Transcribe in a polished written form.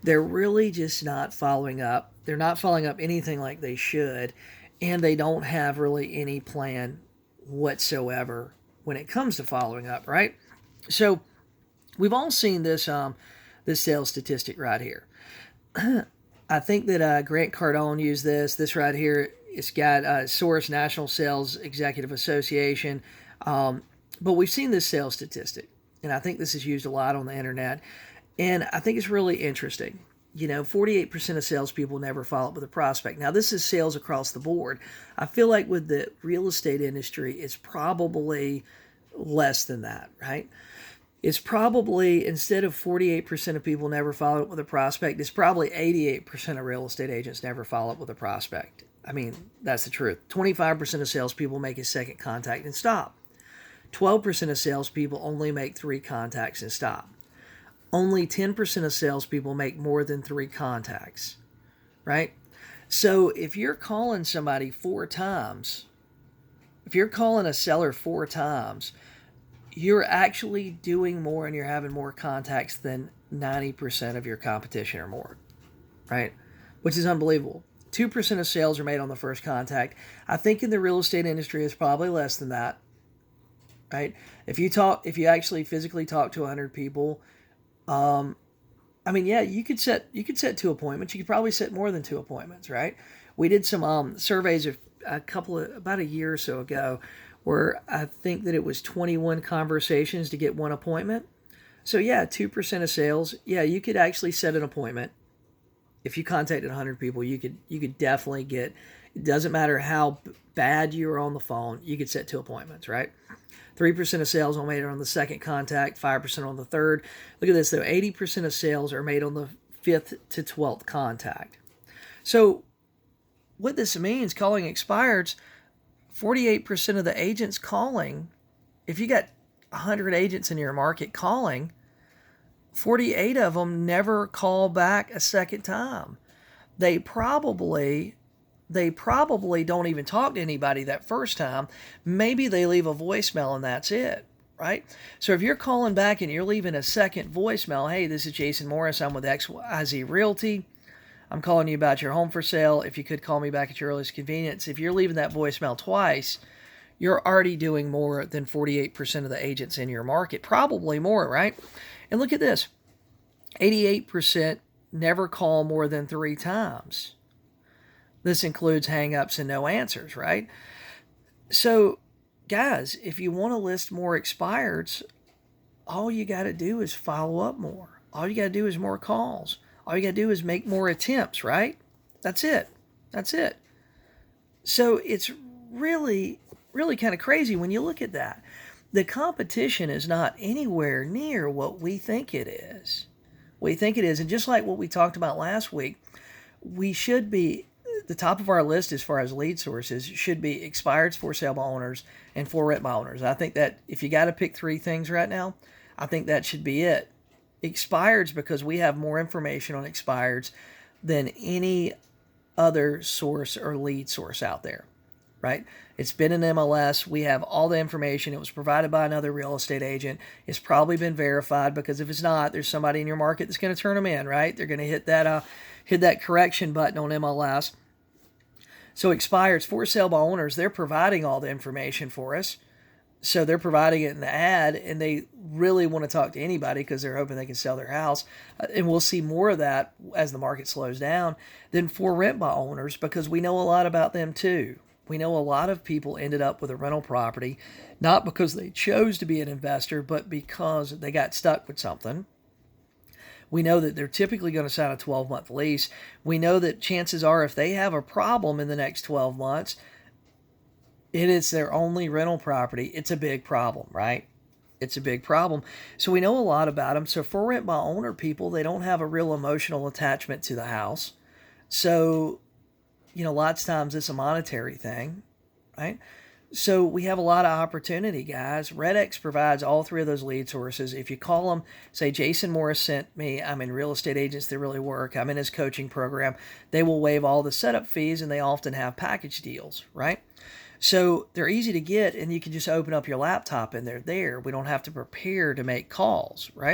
They're really just not following up. They're not following up anything like they should, and they don't have really any plan whatsoever when it comes to following up, right? So we've all seen this sales statistic right here. I think that Grant Cardone used this. This right here, it's got Source National Sales Executive Association. But we've seen this sales statistic, and I think this is used a lot on the internet. And I think it's really interesting. 48% of salespeople never follow up with a prospect. Now, this is sales across the board. I feel like with the real estate industry, it's probably less than that, right? It's probably, instead of 48% of people never follow up with a prospect, it's probably 88% of real estate agents never follow up with a prospect. I mean, that's the truth. 25% of salespeople make a second contact and stop. 12% of salespeople only make three contacts and stop. Only 10% of salespeople make more than three contacts, right? So if you're calling somebody four times, if you're calling a seller four times, you're actually doing more and you're having more contacts than 90% of your competition or more, right? Which is unbelievable. 2% of sales are made on the first contact. I think in the real estate industry, it's probably less than that, right? If you actually physically talk to 100 people, I mean, yeah, you could set two appointments. You could probably set more than two appointments, right? We did some surveys about a year or so ago, where I think that it was 21 conversations to get one appointment. So yeah, 2% of sales. Yeah, you could actually set an appointment. If you contacted 100 people, you could definitely get. It doesn't matter how bad you are on the phone. You could set two appointments, right? 3% of sales are made on the second contact, 5% on the third. Look at this, though. 80% of sales are made on the fifth to 12th contact. So, what this means, calling expireds, 48% of the agents calling, if you got 100 agents in your market calling, 48 of them never call back a second time. They probably don't even talk to anybody that first time. Maybe they leave a voicemail and that's it, right? So if you're calling back and you're leaving a second voicemail, hey, this is Jason Morris. I'm with XYZ Realty. I'm calling you about your home for sale. If you could call me back at your earliest convenience. If you're leaving that voicemail twice, you're already doing more than 48% of the agents in your market. Probably more, right? And look at this. 88% never call more than three times. This includes hang-ups and no answers, right? So, guys, if you want to list more expireds, all you got to do is follow up more. All you got to do is more calls. All you got to do is make more attempts, right? That's it. That's it. So it's really, really kind of crazy when you look at that. The competition is not anywhere near what we think it is. We think it is. And just like what we talked about last week, we should be, the top of our list as far as lead sources should be expireds, for sale by owners, and for rent by owners. I think that if you got to pick three things right now, I think that should be it. Expireds, because we have more information on expireds than any other source or lead source out there, right? It's been an MLS. We have all the information. It was provided by another real estate agent. It's probably been verified, because if it's not, there's somebody in your market that's going to turn them in, right? They're going to hit that correction button on MLS. So expireds, for sale by owners, they're providing all the information for us. So they're providing it in the ad, and they really want to talk to anybody because they're hoping they can sell their house. And we'll see more of that as the market slows down. Than for rent by owners, because we know a lot about them too. We know a lot of people ended up with a rental property, not because they chose to be an investor, but because they got stuck with something. We know that they're typically going to sign a 12-month lease. We know that chances are, if they have a problem in the next 12 months, and it's their only rental property, it's a big problem, right? It's a big problem. So we know a lot about them. So for rent by owner people, they don't have a real emotional attachment to the house. So, lots of times it's a monetary thing, right? So we have a lot of opportunity, guys. RedX provides all three of those lead sources. If you call them, say, Jason Morris sent me, I'm in Real Estate Agents That Really Work, I'm in his coaching program, they will waive all the setup fees, and they often have package deals, right? So they're easy to get, and you can just open up your laptop and they're there. We don't have to prepare to make calls, right?